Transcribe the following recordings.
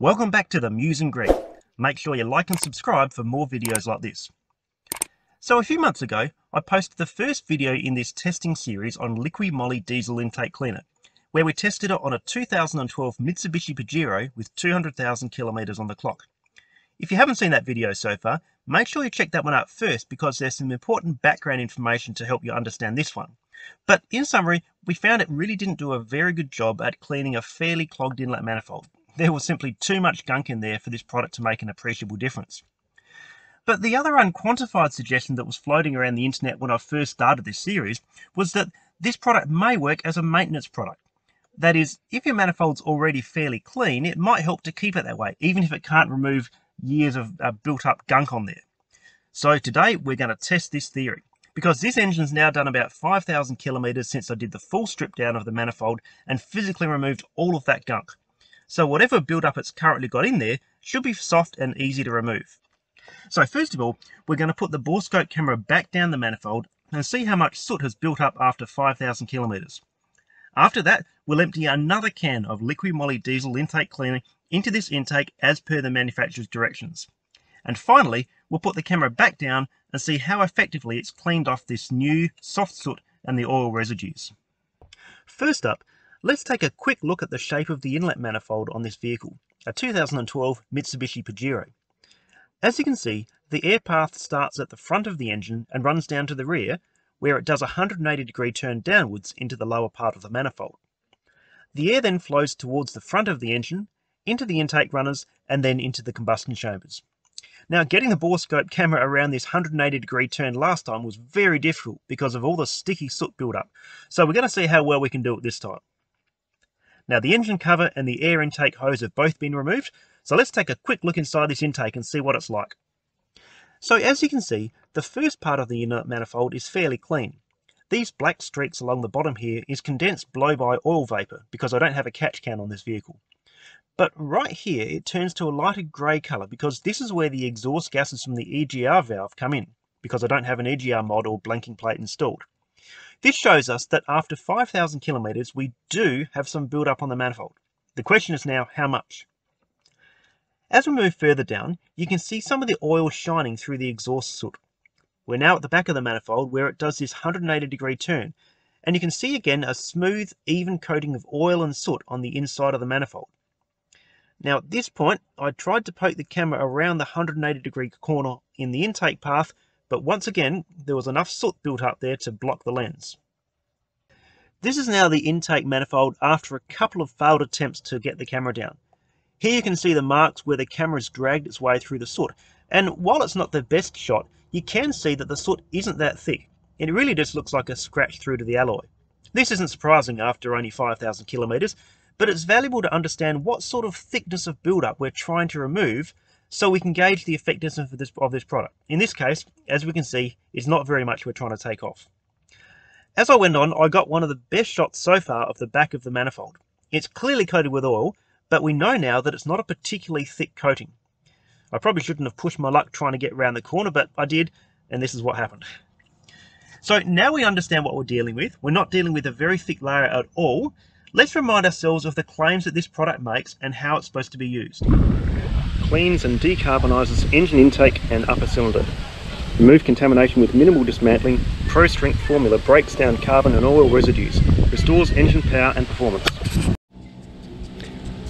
Welcome back to the Muse and Greg. Make sure you like and subscribe for more videos like this. So a few months ago, I posted the first video in this testing series on Liqui-Moly Diesel Intake Cleaner, where we tested it on a 2012 Mitsubishi Pajero with 200,000 kilometers on the clock. If you haven't seen that video so far, make sure you check that one out first because there's some important background information to help you understand this one. But in summary, we found it really didn't do a very good job at cleaning a fairly clogged inlet manifold. There was simply too much gunk in there for this product to make an appreciable difference. But the other unquantified suggestion that was floating around the internet when I first started this series was that this product may work as a maintenance product. That is, if your manifold's already fairly clean, it might help to keep it that way, even if it can't remove years of built up gunk on there. So today we're going to test this theory, because this engine's now done about 5,000 kilometers since I did the full strip down of the manifold and physically removed all of that gunk. So whatever build-up it's currently got in there should be soft and easy to remove. So first of all, we're going to put the bore scope camera back down the manifold and see how much soot has built up after 5,000 kilometers. After that, we'll empty another can of Liqui-Moly Diesel Intake Cleaner into this intake as per the manufacturer's directions. And finally, we'll put the camera back down and see how effectively it's cleaned off this new soft soot and the oil residues. First up, let's take a quick look at the shape of the inlet manifold on this vehicle, a 2012 Mitsubishi Pajero. As you can see, the air path starts at the front of the engine and runs down to the rear, where it does a 180-degree turn downwards into the lower part of the manifold. The air then flows towards the front of the engine, into the intake runners, and then into the combustion chambers. Now, getting the bore scope camera around this 180-degree turn last time was very difficult because of all the sticky soot build-up, so we're going to see how well we can do it this time. Now, the engine cover and the air intake hose have both been removed, so let's take a quick look inside this intake and see what it's like. So as you can see, the first part of the inlet manifold is fairly clean. These black streaks along the bottom here is condensed blow-by oil vapor because I don't have a catch can on this vehicle. But right here it turns to a lighter grey colour because this is where the exhaust gases from the EGR valve come in, because I don't have an EGR mod or blanking plate installed. This shows us that after 5,000 kilometers we do have some build-up on the manifold. The question is now how much? As we move further down, you can see some of the oil shining through the exhaust soot. We're now at the back of the manifold where it does this 180-degree turn, and you can see again a smooth, even coating of oil and soot on the inside of the manifold. Now at this point, I tried to poke the camera around the 180-degree corner in the intake path, but once again, there was enough soot built up there to block the lens. This is now the intake manifold after a couple of failed attempts to get the camera down. Here you can see the marks where the camera's dragged its way through the soot, and while it's not the best shot, you can see that the soot isn't that thick. It really just looks like a scratch through to the alloy. This isn't surprising after only 5,000 kilometers, but it's valuable to understand what sort of thickness of build-up we're trying to remove so we can gauge the effectiveness of this product. In this case, as we can see, it's not very much we're trying to take off. As I went on, I got one of the best shots so far of the back of the manifold. It's clearly coated with oil, but we know now that it's not a particularly thick coating. I probably shouldn't have pushed my luck trying to get around the corner, but I did, and this is what happened. So now we understand what we're dealing with. We're not dealing with a very thick layer at all. Let's remind ourselves of the claims that this product makes and how it's supposed to be used. Cleans and decarbonises engine intake and upper cylinder. Remove contamination with minimal dismantling. Pro strength formula breaks down carbon and oil residues. Restores engine power and performance.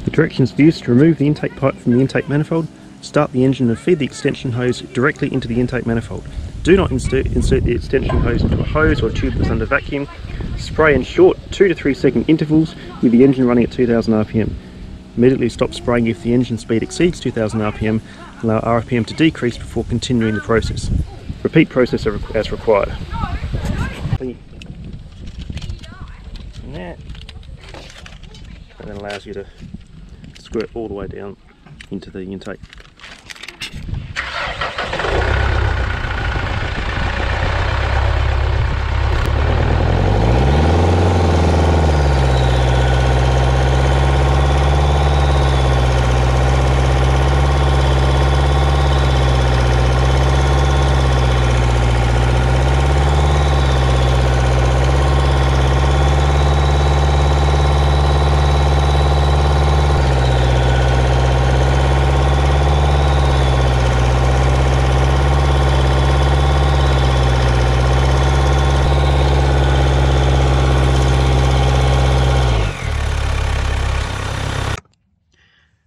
The directions for use: to remove the intake pipe from the intake manifold, start the engine and feed the extension hose directly into the intake manifold. Do not insert the extension hose into a hose or tube that's under vacuum. Spray in short 2 to 3 second intervals with the engine running at 2000 RPM. Immediately stop spraying if the engine speed exceeds 2000 RPM. Allow RPM to decrease before continuing the process. Repeat process as required. And then allows you to squirt all the way down into the intake.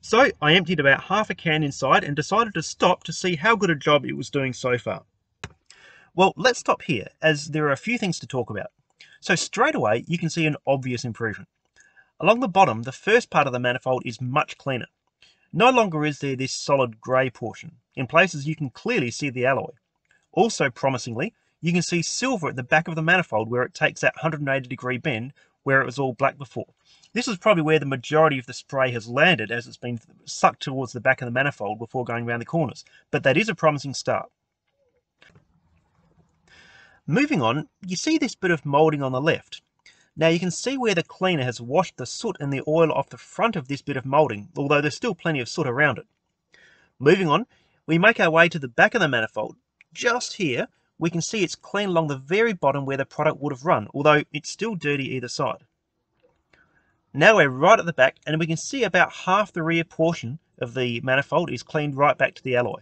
So I emptied about half a can inside and decided to stop to see how good a job it was doing so far. Well, let's stop here, as there are a few things to talk about. So straight away, you can see an obvious improvement. Along the bottom, the first part of the manifold is much cleaner. No longer is there this solid grey portion. In places you can clearly see the alloy. Also promisingly, you can see silver at the back of the manifold where it takes that 180-degree bend where it was all black before. This is probably where the majority of the spray has landed, as it's been sucked towards the back of the manifold before going around the corners, but that is a promising start. Moving on, you see this bit of moulding on the left. Now you can see where the cleaner has washed the soot and the oil off the front of this bit of moulding, although there's still plenty of soot around it. Moving on, we make our way to the back of the manifold. Just here, we can see it's clean along the very bottom where the product would have run, although it's still dirty either side. Now we're right at the back, and we can see about half the rear portion of the manifold is cleaned right back to the alloy.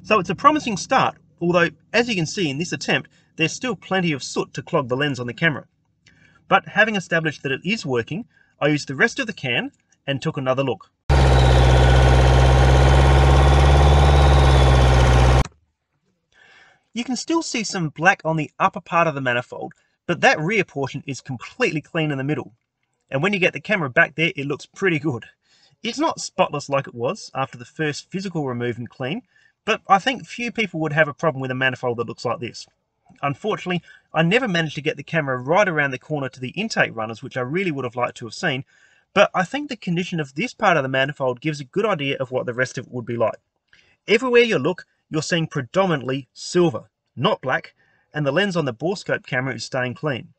So it's a promising start, although as you can see in this attempt, there's still plenty of soot to clog the lens on the camera. But having established that it is working, I used the rest of the can and took another look. You can still see some black on the upper part of the manifold, but that rear portion is completely clean in the middle. And when you get the camera back there, it looks pretty good. It's not spotless like it was after the first physical remove and clean, but I think few people would have a problem with a manifold that looks like this. Unfortunately, I never managed to get the camera right around the corner to the intake runners, which I really would have liked to have seen, but I think the condition of this part of the manifold gives a good idea of what the rest of it would be like. Everywhere you look, you're seeing predominantly silver, not black, and the lens on the borescope camera is staying clean.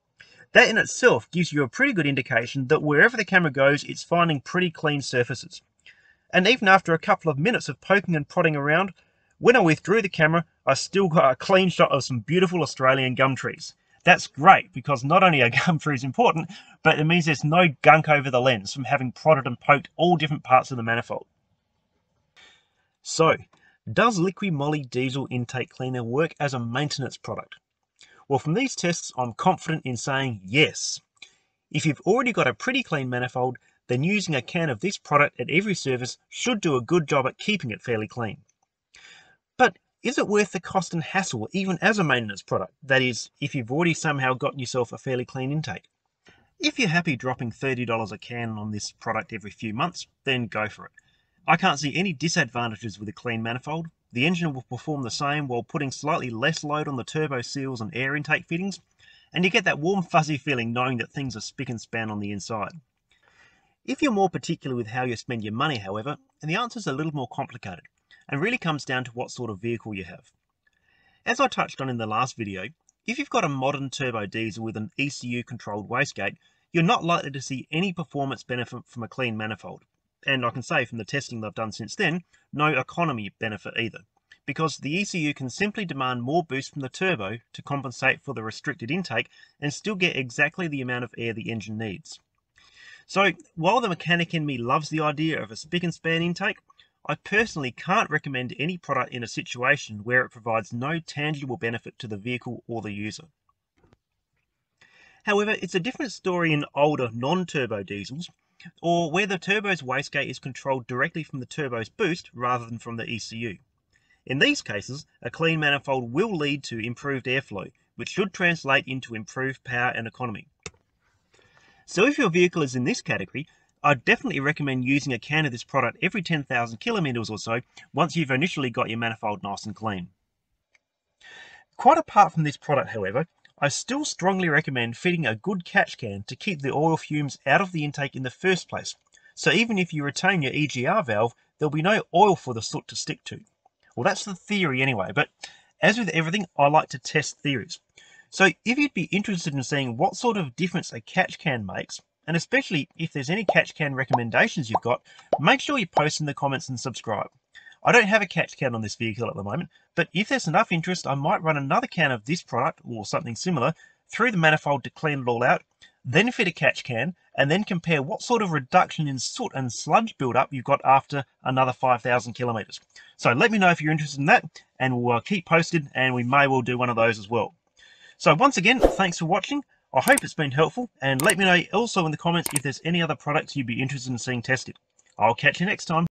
That in itself gives you a pretty good indication that wherever the camera goes, it's finding pretty clean surfaces. And even after a couple of minutes of poking and prodding around, when I withdrew the camera, I still got a clean shot of some beautiful Australian gum trees. That's great, because not only are gum trees important, but it means there's no gunk over the lens from having prodded and poked all different parts of the manifold. So, does Liqui-Moly Diesel Intake Cleaner work as a maintenance product? Well, from these tests, I'm confident in saying yes. If you've already got a pretty clean manifold, then using a can of this product at every service should do a good job at keeping it fairly clean. But is it worth the cost and hassle even as a maintenance product? That is, if you've already somehow gotten yourself a fairly clean intake. If you're happy dropping $30 a can on this product every few months, then go for it. I can't see any disadvantages with a clean manifold. The engine will perform the same while putting slightly less load on the turbo seals and air intake fittings, and you get that warm fuzzy feeling knowing that things are spick and span on the inside. If you're more particular with how you spend your money, however, the answer's a little more complicated, and really comes down to what sort of vehicle you have. As I touched on in the last video, if you've got a modern turbo diesel with an ECU controlled wastegate, you're not likely to see any performance benefit from a clean manifold. And I can say from the testing that I've done since then, no economy benefit either, because the ECU can simply demand more boost from the turbo to compensate for the restricted intake and still get exactly the amount of air the engine needs. So while the mechanic in me loves the idea of a spick and span intake, I personally can't recommend any product in a situation where it provides no tangible benefit to the vehicle or the user. However, it's a different story in older non-turbo diesels, or where the turbo's wastegate is controlled directly from the turbo's boost rather than from the ECU. In these cases, a clean manifold will lead to improved airflow, which should translate into improved power and economy. So if your vehicle is in this category, I'd definitely recommend using a can of this product every 10,000 kilometers or so once you've initially got your manifold nice and clean. Quite apart from this product, however, I still strongly recommend fitting a good catch can to keep the oil fumes out of the intake in the first place. So even if you retain your EGR valve, there'll be no oil for the soot to stick to. Well, that's the theory anyway, but as with everything, I like to test theories. So if you'd be interested in seeing what sort of difference a catch can makes, and especially if there's any catch can recommendations you've got, make sure you post in the comments and subscribe. I don't have a catch can on this vehicle at the moment, but if there's enough interest, I might run another can of this product, or something similar, through the manifold to clean it all out, then fit a catch can, and then compare what sort of reduction in soot and sludge buildup you've got after another 5,000 kilometers. So let me know if you're interested in that, and we'll keep posted, and we may well do one of those as well. So once again, thanks for watching. I hope it's been helpful, and let me know also in the comments if there's any other products you'd be interested in seeing tested. I'll catch you next time.